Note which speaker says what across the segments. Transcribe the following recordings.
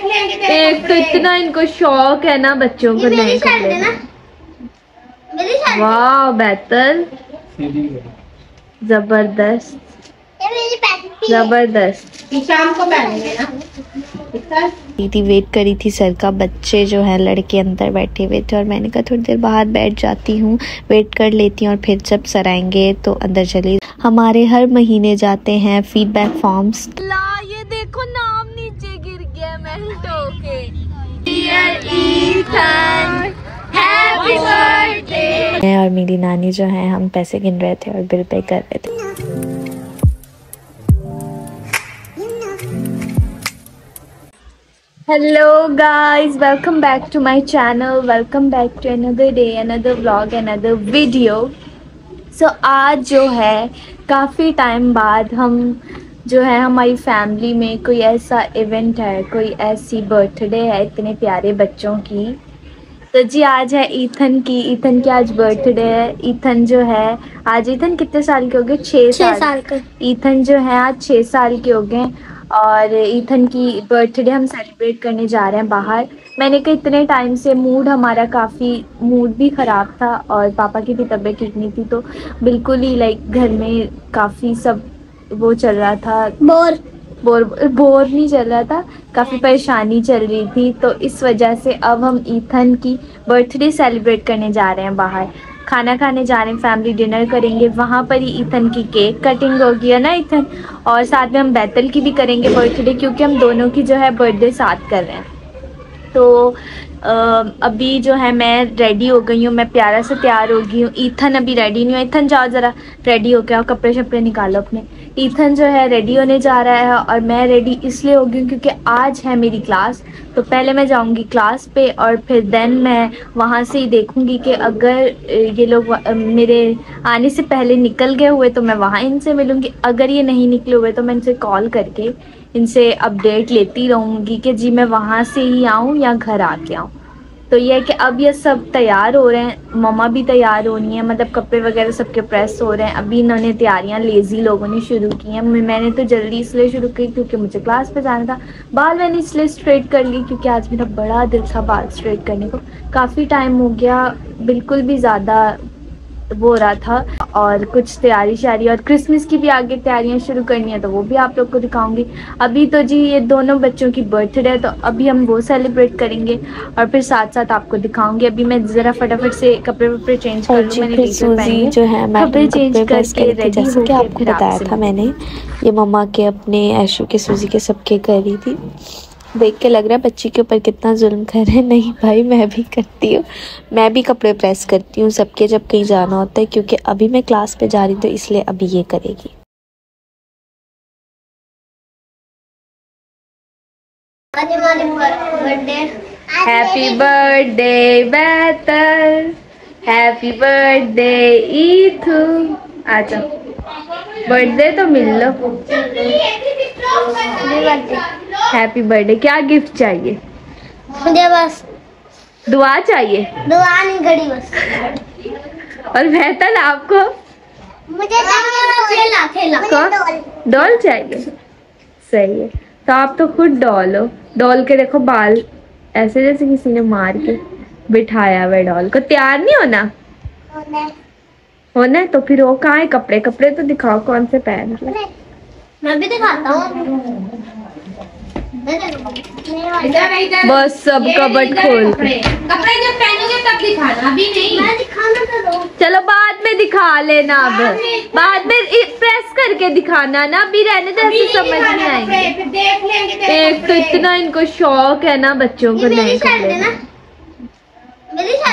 Speaker 1: एक तो इतना इनको शौक है ना बच्चों को नए कपड़े। वाह बैतल, जबरदस्त जबरदस्त। शाम को पहनेंगे ना।
Speaker 2: दीदी वेट करी थी सर का, बच्चे जो है लड़के अंदर बैठे हुए थे और मैंने कहा थोड़ी देर बाहर बैठ जाती हूँ, वेट कर लेती हूँ और फिर जब सर आएंगे तो अंदर चली। हमारे हर महीने जाते हैं फीडबैक फॉर्म्स। ये देखो नाम नीचे गिर गया मेल्ट होके। Happy birthday. मैं और मेरी नानी जो है हम पैसे गिन रहे थे और बिल पे कर रहे थे। Hello guys, welcome back to my channel, welcome back to another day, another vlog, another video. So आज जो है काफ़ी टाइम बाद हम जो है हमारी फैमिली में कोई ऐसा इवेंट है, कोई ऐसी बर्थडे है इतने प्यारे बच्चों की। तो जी आज है ईथन की आज बर्थडे है। ईथन जो है आज, ईथन कितने साल के हो गए? 6 साल का। ईथन जो है आज 6 साल के हो गए और ईथन की बर्थडे हम सेलिब्रेट करने जा रहे हैं बाहर। मैंने कहा इतने टाइम से हमारा काफ़ी मूड भी ख़राब था और पापा की भी तबीयत ठीक नहीं थी, तो बिल्कुल ही लाइक घर में काफ़ी सब वो चल रहा था, बोर नहीं चल रहा था, काफ़ी परेशानी चल रही थी। तो इस वजह से अब हम ईथन की बर्थडे सेलिब्रेट करने जा रहे हैं बाहर, खाना खाने जा रहे हैं, फैमिली डिनर करेंगे। वहाँ पर ही ईथन की केक कटिंग होगी है ना ईथन, और साथ में हम बैतल की भी करेंगे बर्थडे, क्योंकि हम दोनों की जो है बर्थडे साथ कर रहे हैं। तो अभी जो है मैं रेडी हो गई हूँ, मैं प्यारा से तैयार हो गई हूँ। ईथन अभी रेडी नहीं हुआ। ईथन जाओ ज़रा रेडी हो गया, कपड़े शपड़े निकालो अपने। ईथन जो है रेडी होने जा रहा है और मैं रेडी इसलिए हो गई हूँ क्योंकि आज है मेरी क्लास। तो पहले मैं जाऊँगी क्लास पे और फिर देन मैं वहाँ से ही देखूँगी कि अगर ये लोग मेरे आने से पहले निकल गए हुए तो मैं वहाँ इनसे मिलूँगी, अगर ये नहीं निकले हुए तो मैं इनसे कॉल करके इनसे अपडेट लेती रहूँगी कि जी मैं वहाँ से ही आऊँ या घर आके आऊँ। तो ये है कि अब ये सब तैयार हो रहे हैं, मम्मा भी तैयार होनी है, मतलब कपड़े वगैरह सबके प्रेस हो रहे हैं। अभी इन्होंने तैयारियां लेज़ी लोगों ने शुरू की हैं। मैंने तो जल्दी इसलिए शुरू की क्योंकि मुझे क्लास पे जाना था। बाल मैंने इसलिए स्ट्रेट कर ली क्योंकि आज मेरा बड़ा दिल था बाल स्ट्रेट करने को, काफ़ी टाइम हो गया, बिल्कुल भी ज़्यादा वो हो रहा था। और कुछ तैयारी शारी और क्रिसमस की भी आगे तैयारियां शुरू करनी है, तो वो भी आप लोग को दिखाऊंगी। अभी तो जी ये दोनों बच्चों की बर्थडे है, तो अभी हम वो सेलिब्रेट करेंगे और फिर साथ साथ आपको दिखाऊंगी। अभी मैं ज़रा फटाफट से कपड़े वपड़े चेंज कर लूँ। मैंने सूजी जो है कपड़े चेंज करके रेडी जैसे कि आपको बताया था मैंने, ये मम्मा के अपने ऐशू के सूजी के सबके कर रही थी। देख के लग रहा है बच्ची के ऊपर कितना जुल्म कर रहे हैं। नहीं भाई, मैं भी करती हूँ, मैं भी कपड़े प्रेस करती हूँ सबके जब कहीं जाना होता है, क्योंकि अभी मैं क्लास पे जा रही तो इसलिए अभी ये करेगी।
Speaker 1: हैप्पी बर्थडे बैतल, हैप्पी बर्थडे ईथू। आजा बर्थडे तो मिल लो। Happy birthday. क्या गिफ्ट चाहिए?
Speaker 3: मुझे बस
Speaker 1: दुआ चाहिए।
Speaker 3: दुआ नहीं, घड़ी बस।
Speaker 1: और बेहतर आपको?
Speaker 3: मुझे
Speaker 1: डॉल चाहिए। सही है, तो आप तो खुद डॉल हो। डॉल के देखो बाल ऐसे जैसे किसी ने मार के बिठाया हुआ डॉल को। तैयार नहीं होना? होना है तो फिर वो कहाँ है कपड़े? कपड़े तो दिखाओ कौन से पहन के।
Speaker 3: मैं भी दिखाता हूँ।
Speaker 1: बस सब कबर्ड खोल के
Speaker 3: कपड़े जब पहनोगे तब दिखाना, अभी नहीं। मैं दिखाना तो दो।
Speaker 1: चलो बाद में दिखा लेना, अब बाद में प्रेस करके दिखाना ना, अभी रहने दे, ऐसे समझ नहीं आएंगे।
Speaker 3: देख लेंगे।
Speaker 1: एक तो इतना इनको शौक है ना बच्चों को नए कपड़े।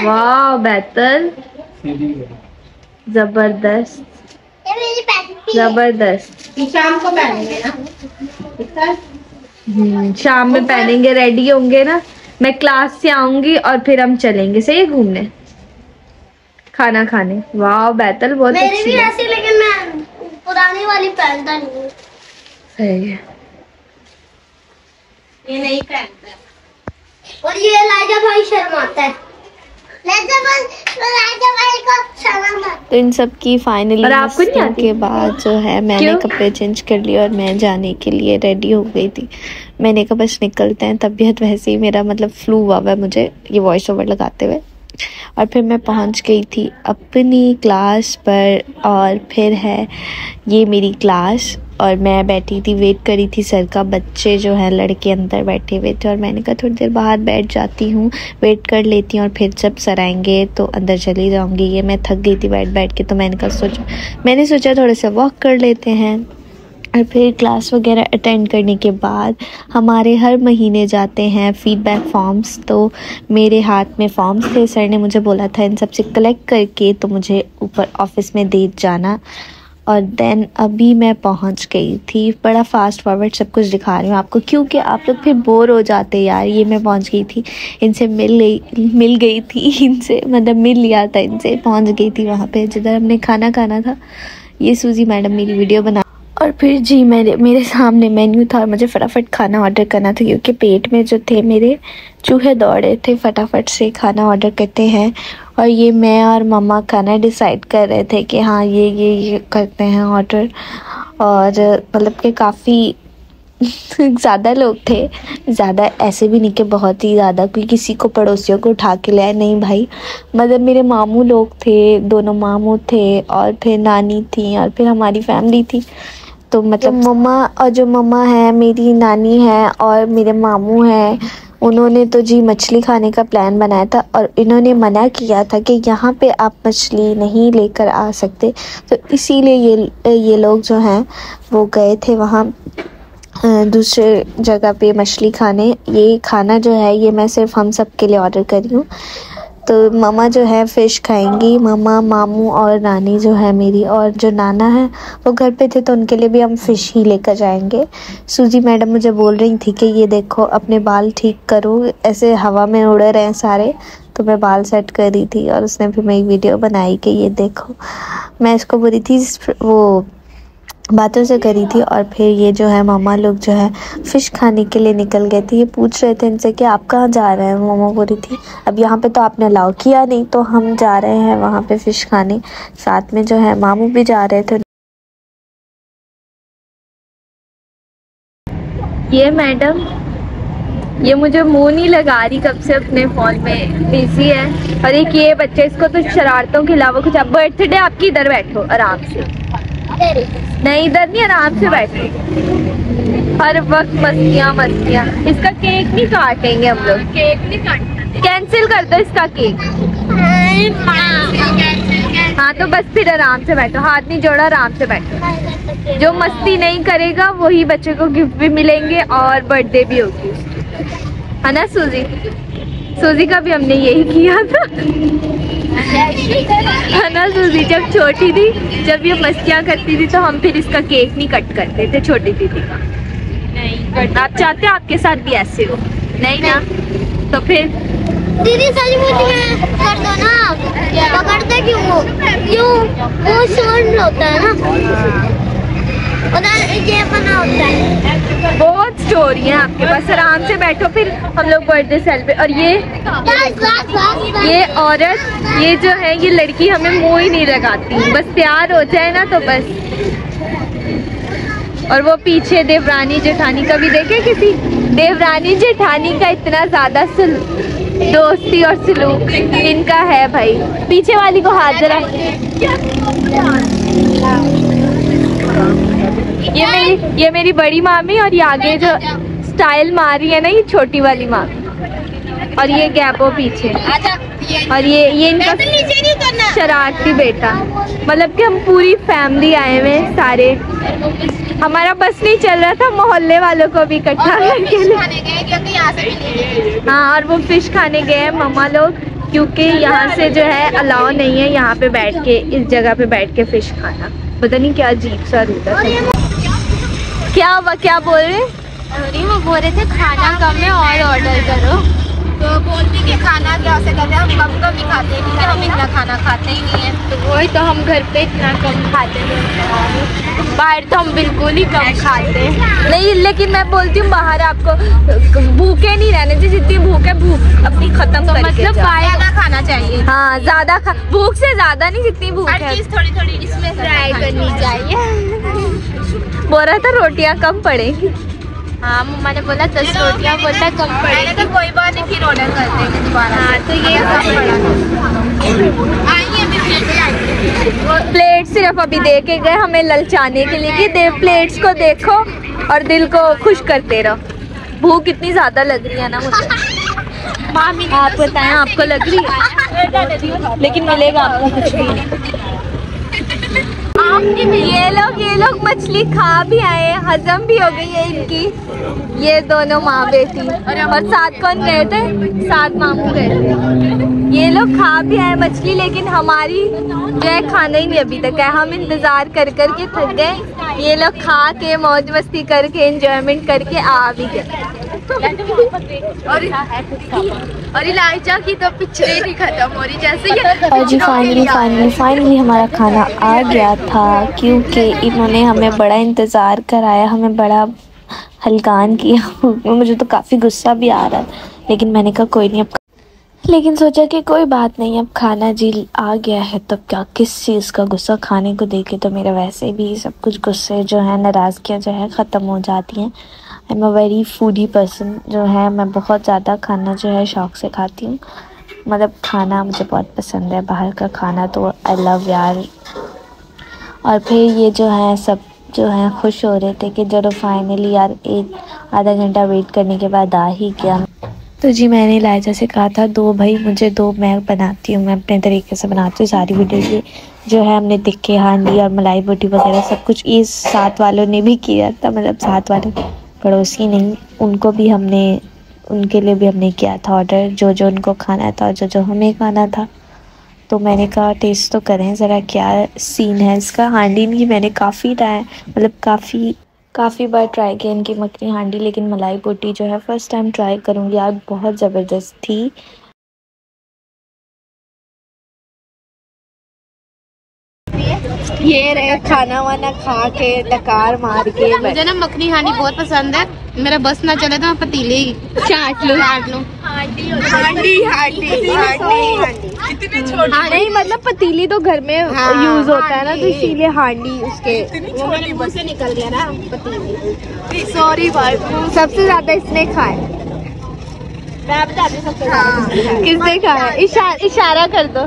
Speaker 1: वाह बैतल, जबरदस्त जबरदस्त।
Speaker 3: शाम को पहनेंगे ना।
Speaker 1: शाम में पहनेंगे, रेडी होंगे ना। मैं क्लास से आऊंगी और फिर हम चलेंगे सही घूमने, खाना खाने। वाह बैतल बहुत अच्छी
Speaker 3: भी ऐसी, लेकिन मैं पुरानी वाली पहनता नहीं।
Speaker 1: सही है,
Speaker 3: ये नहीं पहनता। और ये लाजा भाई शर्माता है।
Speaker 2: तो इन सब की फाइनली के बाद जो है मैंने कपड़े चेंज कर लिए और मैं जाने के लिए रेडी हो गई थी। मैंने कहा बस निकलते हैं। तबीयत वैसे ही मेरा मतलब फ्लू हुआ है मुझे ये वॉइस ओवर लगाते हुए। और फिर मैं पहुंच गई थी अपनी क्लास पर, और फिर है ये मेरी क्लास, और मैं बैठी थी, वेट करी थी सर का। बच्चे जो है लड़के अंदर बैठे हुए थे और मैंने कहा थोड़ी देर बाहर बैठ जाती हूँ, वेट कर लेती हूँ, और फिर जब सर आएंगे तो अंदर चली जाऊँगी। ये मैं थक गई थी बैठ के, तो मैंने सोचा थोड़ा सा वॉक कर लेते हैं। और फिर क्लास वगैरह अटेंड करने के बाद हमारे हर महीने जाते हैं फीडबैक फॉर्म्स। तो मेरे हाथ में फॉर्म्स थे, सर ने मुझे बोला था इन सब से कलेक्ट करके तो मुझे ऊपर ऑफिस में दे जाना। और देन अभी मैं पहुंच गई थी। बड़ा फास्ट फॉरवर्ड सब कुछ दिखा रही हूँ आपको, क्योंकि आप लोग फिर बोर हो जाते यार। ये मैं पहुंच गई थी, इनसे मिल गई थी इनसे, मतलब मिल लिया था इनसे, पहुंच गई थी वहाँ पे जिधर हमने खाना खाना था। ये सूजी मैडम मेरी वीडियो बना, और फिर जी मेरे सामने मेन्यू था और मुझे फटाफट खाना ऑर्डर करना था, क्योंकि पेट में जो थे मेरे चूहे दौड़े थे। फटाफट से खाना ऑर्डर करते हैं। और ये मैं और मम्मा खाना डिसाइड कर रहे थे कि हाँ ये करते हैं ऑर्डर। और मतलब कि काफ़ी ज़्यादा लोग थे, ज़्यादा ऐसे भी नहीं कि बहुत ही ज़्यादा कोई किसी को पड़ोसियों को उठा के ले आए, नहीं भाई। मतलब मेरे मामू लोग थे, दोनों मामू थे, और फिर नानी थी, और फिर हमारी फैमिली थी। तो मतलब मम्मा है, मेरी नानी है और मेरे मामू हैं, उन्होंने तो जी मछली खाने का प्लान बनाया था। और इन्होंने मना किया था कि यहाँ पे आप मछली नहीं लेकर आ सकते, तो इसीलिए ये लोग जो हैं वो गए थे वहाँ दूसरे जगह पे मछली खाने। ये खाना जो है ये मैं सिर्फ हम सब के लिए ऑर्डर करी हूँ। तो मम्मा जो है फ़िश खाएंगी, मम्मा, मामू और नानी जो है मेरी, और जो नाना है वो घर पे थे तो उनके लिए भी हम फ़िश ही लेकर जाएंगे। सूजी मैडम मुझे बोल रही थी कि ये देखो अपने बाल ठीक करो, ऐसे हवा में उड़ रहे हैं सारे। तो मैं बाल सेट कर रही थी और उसने फिर मेरी वीडियो बनाई कि ये देखो। मैं इसको बोली थी वो बातों से करी थी। और फिर ये जो है मामा लोग जो है फ़िश खाने के लिए निकल गए थे। ये पूछ रहे थे इनसे कि आप कहाँ जा रहे हैं। मामा बोल रही थी अब यहाँ पे तो आपने अलाउ किया नहीं, तो हम जा रहे हैं वहाँ पे फ़िश खाने। साथ में जो है मामू भी जा रहे थे।
Speaker 1: ये मैडम ये मुझे मुंह नहीं लगा रही कब से, अपने फ़ोन में बिजी है। और एक ये बच्चे, इसको तो शरारतों के अलावा कुछ। बर्थडे आपकी इधर बैठो आराम से, नहीं इधर नहीं, आराम से बैठो। हर वक्त मस्तियाँ। इसका केक नहीं काटेंगे हम लोग, केक नहीं काटना, कैंसिल कर दो इसका केक। हाँ तो बस फिर आराम से बैठो, हाथ नहीं जोड़ा, आराम से बैठो। जो मस्ती नहीं करेगा वही बच्चे को गिफ्ट भी मिलेंगे और बर्थडे भी होगी, है ना सूजी का भी हमने यही किया था, है ना सूजी। जब छोटी थी, जब ये मस्तियाँ करती थी तो हम फिर इसका केक नहीं कट करते थे, छोटी दीदी का। नहीं, आप चाहते हो आपके साथ भी ऐसे हो? नहीं ना, तो फिर
Speaker 3: दीदी सचमुच में कर दो ना, पकड़ते क्यों वो शोर होता है ना, उधर ये बना होता है।
Speaker 1: बहुत स्टोरी है आपके पास, आराम से बैठो। फिर हम लोग बर्थडे सेलिब्रेट। और ये औरत, ये जो है ये लड़की हमें मुंह ही नहीं लगाती, बस तैयार हो जाए ना तो बस। और वो पीछे देवरानी जेठानी का भी देखे, किसी देवरानी जेठानी का इतना ज्यादा दोस्ती और सलूक इनका है भाई। पीछे वाली को हाथ जरा, ये मेरी बड़ी मामी, और ये आगे जो स्टाइल मार रही है ना ये छोटी वाली मामी, और ये गैपो पीछे, और ये इनका शरारती बेटा। मतलब कि हम पूरी फैमिली आए हुए सारे, हमारा बस नहीं चल रहा था मोहल्ले वालों को भी इकट्ठा करके लिए। हाँ, और वो फिश खाने गए हैं मम्मा लोग, क्योंकि यहाँ से जो है अलाउ नहीं है यहाँ पे बैठ के, इस जगह पे बैठ के फिश खाना। पता नहीं क्या अजीब सा रूटा था। क्या हुआ, क्या बोल रहे?
Speaker 2: वो बोल रहे थे खाना कम है और ऑर्डर करो, तो बोलते कि खाना कैसे करते हैं, हम कम ही खाते हैं क्योंकि हम इतना खाना खाते ही नहीं है।
Speaker 1: तो वही तो, हम घर पे इतना कम खाते हैं, बाहर तो हम बिल्कुल ही कम खाते हैं। नहीं, लेकिन मैं बोलती हूँ बाहर आपको भूखे नहीं रहने चाहिए, जितनी भूख है भूख अपनी खत्म तो करके
Speaker 2: मतलब बाहर खाना चाहिए।
Speaker 1: हाँ, ज्यादा भूख से ज्यादा नहीं, जितनी भूख है
Speaker 2: थोड़ी थोड़ी इसमें
Speaker 1: ट्राई करनी चाहिए। बोल रहा था रोटियाँ कम पड़ेंगी।
Speaker 2: हाँ मम्मा ने बोला 10 रोटियाँ, बोला कम पड़ेगी। तो कोई बात नहीं, फिर ऑर्डर कर देंगे दोबारा। हाँ तो ये
Speaker 1: प्लेट सिर्फ अभी दे के गए हमें ललचाने के लिए कि प्लेट्स को देखो और दिल को खुश करते रहो। भूख इतनी ज्यादा लग रही है ना मुझे। आप बताएं आपको लग रही है? लेकिन मिलेगा आपको कुछ भी नहीं। ये लोग मछली खा भी आए, हजम भी हो गई है इनकी। ये दोनों माँ बेटी, और साथ कौन गए थे? साथ मामू गए थे। ये लोग खा भी आए मछली, लेकिन हमारी जो है खाना ही नहीं अभी तक है। हम इंतजार कर कर के थक गए। ये लोग खा के मौज मस्ती करके एंजॉयमेंट करके आ भी गए। और इलाइजा की तो पिक्चरें नहीं खत्म हो रही जैसे ये।
Speaker 2: और जी फाइनली हमारा खाना आ गया था, क्योंकि इन्होंने हमें बड़ा इंतज़ार कराया, हमें बड़ा हलकान किया। मुझे तो काफ़ी गुस्सा भी आ रहा था, लेकिन मैंने कहा कोई नहीं, अब लेकिन सोचा कि कोई बात नहीं, अब खाना जी आ गया है तो क्या किस चीज़ का गुस्सा। खाने को देखे तो मेरा वैसे भी सब कुछ गुस्से जो है, नाराज़गियाँ जो है ख़त्म हो जाती हैं। I am a very foodie person जो है, मैं बहुत ज़्यादा खाना जो है शौक़ से खाती हूँ। मतलब खाना मुझे बहुत पसंद है, बाहर का खाना तो आई लव यार। और फिर ये जो है सब जो है खुश हो रहे थे कि चलो फाइनली यार एक आधा घंटा वेट करने के बाद आ ही गया। तो जी मैंने इलाइजा से कहा था दो भाई मुझे दो, मैं बनाती हूँ, मैं अपने तरीके से बनाती हूँ सारी वीडियो। ये जो है हमने टिक्के, हांडी और मलाई बोटी वगैरह सब कुछ इस साथ वालों ने भी किया था। मतलब साथ वाले पड़ोसी नहीं, उनको भी हमने, उनके लिए भी हमने किया था ऑर्डर, जो जो उनको खाना था और जो जो हमें खाना था। तो मैंने कहा टेस्ट तो करें ज़रा क्या सीन है इसका। हांडी की मैंने काफ़ी काफ़ी बार ट्राई किया इनकी मखनी हांडी, लेकिन मलाई बोटी जो है फ़र्स्ट टाइम ट्राई करूँगी यार, बहुत ज़बरदस्त थी।
Speaker 1: ये रहे खाना वाना खा के डकार मार के।
Speaker 4: मुझे ना मखनी हांडी बहुत पसंद है, मेरा बस ना चले तो मैं पतीले ही चाट लूं।
Speaker 1: हांडी नहीं, मतलब पतीली तो घर में यूज होता है ना, तो इसीलिए हांडी उसके
Speaker 4: मुंह से निकल गया ना पतीली।
Speaker 1: सॉरी भाई, सबसे ज्यादा इसने खाए।
Speaker 4: मैं बताती हूँ सबसे ज्यादा
Speaker 1: किसने खाया? इशारा कर दो।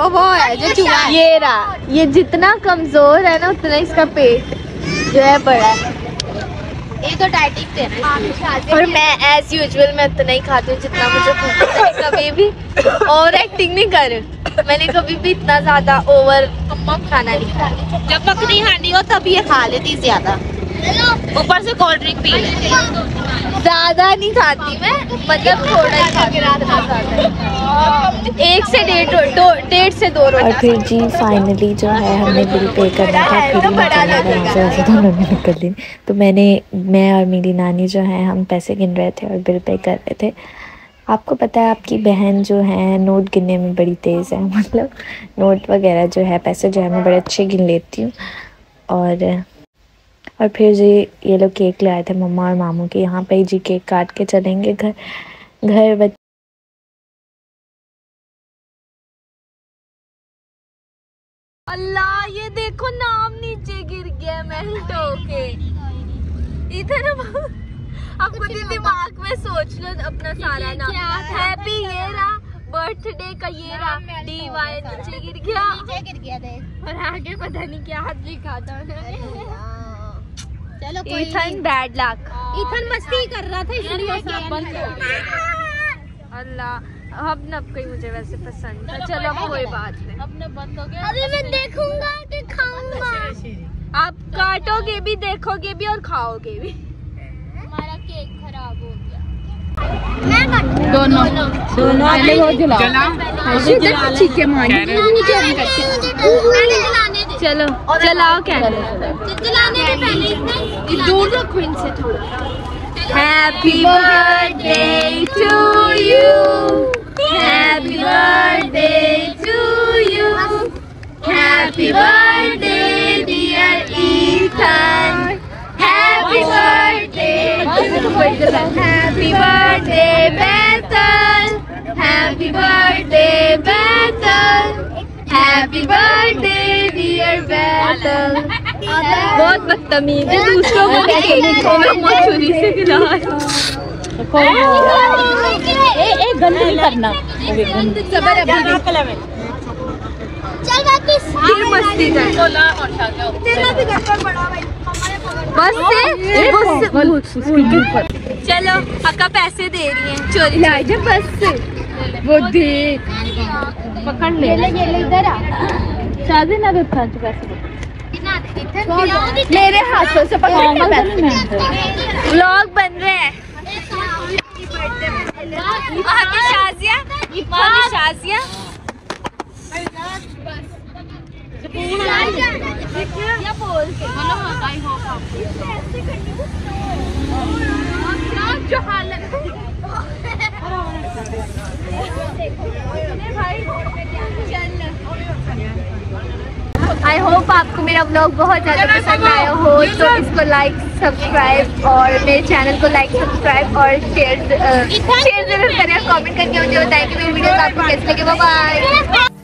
Speaker 4: वो है जो चूहा है।
Speaker 1: ये रहा, ये जितना कमजोर है ना उतना इसका पेट जो है बड़ा है।
Speaker 4: ये तो डाइटिंग थे ना।
Speaker 1: और मैं एज यूजुअल मैं उतना ही खाती हूँ जितना मुझे भूख है। कभी भी ओवर एक्टिंग नहीं कर, मैंने कभी भी इतना ज्यादा ओवर खाना नहीं खाया।
Speaker 4: जब मखनी हांडी हो तब ये खा लेती ज्यादा, ऊपर से कोल्ड ड्रिंक पी लेती।
Speaker 1: ज्यादा नहीं खाती मैं, मतलब थोड़ा ही खाती हूँ। 1 से 1.5 से 2 रोटी।
Speaker 2: और फिर जी फाइनली जो है हमने बिल पे करना था, फिर दोनों ने निकल ली। तो मैं और मेरी नानी जो है हम पैसे गिन रहे थे और बिल पे कर रहे थे। आपको पता है आपकी बहन जो है नोट गिनने में बड़ी तेज़ है, मतलब नोट वगैरह जो है पैसे जो है मैं बड़े अच्छे गिन लेती हूँ। और फिर जी ये लोग केक ले आए थे मम्मा और मामू के, यहाँ पे ही जी केक काट के चलेंगे घर।
Speaker 1: अल्लाह ये देखो नाम नीचे गिर गया मेल्ट होके। इधर अब खुद ही दिमाग में सोच लो अपना सारा नाम। हैप्पी ये रहा, बर्थडे का ये रहा, DY नीचे गिर गया
Speaker 4: थे।
Speaker 1: और आगे पता नहीं क्या हाथ लिखा था उन्होंने।
Speaker 4: चलो
Speaker 1: इथन बैड लक।
Speaker 4: इथन मस्ती कर रहा था इसलिए सब बंद हो
Speaker 1: गया। अल्लाह हबनब कोई मुझे वैसे पसंद है। चलो कोई बात नहीं,
Speaker 4: अपने बंद हो गया।
Speaker 3: अभी मैं देखूंगा कि खाऊंगा।
Speaker 1: आप काटोगे भी, देखोगे भी और खाओगे भी।
Speaker 4: हमारा केक खराब हो गया।
Speaker 3: मैं
Speaker 4: दोनों पहले वो जला चीखे मारने।
Speaker 1: चलो जलाओ कैंडल।
Speaker 3: जलाने के पहले इसने
Speaker 4: दूर रखो इनसे थोड़ा।
Speaker 1: Happy birthday to you. Happy birthday to you. Happy birthday dear Ethan. Happy birthday. Happy birthday Bethel. Happy birthday Bethel. Happy birthday dear Bethel. बहुत बदतमीज है, दूसरों को मछुरी से खिला।
Speaker 4: गंद नहीं करना।
Speaker 3: चल वापिस।
Speaker 1: फिर मस्ती कर।
Speaker 3: तेरा भी घर पर बड़ा भाई।
Speaker 1: बस चलो अक्का पैसे दे रही हैं चोरी ला जा बस से। वो देख पकड़ ले
Speaker 3: इधर आ।
Speaker 4: शादी ना रखा पैसे
Speaker 1: मेरे हाथों से पकड़ के व्लॉग बन रहे हैं। शाजिया शाजिया जो हालत आई होप आपको मेरा व्लॉग बहुत ज़्यादा पसंद आया हो, तो इसको लाइक सब्सक्राइब और मेरे चैनल को लाइक सब्सक्राइब और शेयर जरूर करें। कमेंट करके मुझे बताएं कि मेरी वीडियोस आपको कैसे लगे। Bye bye.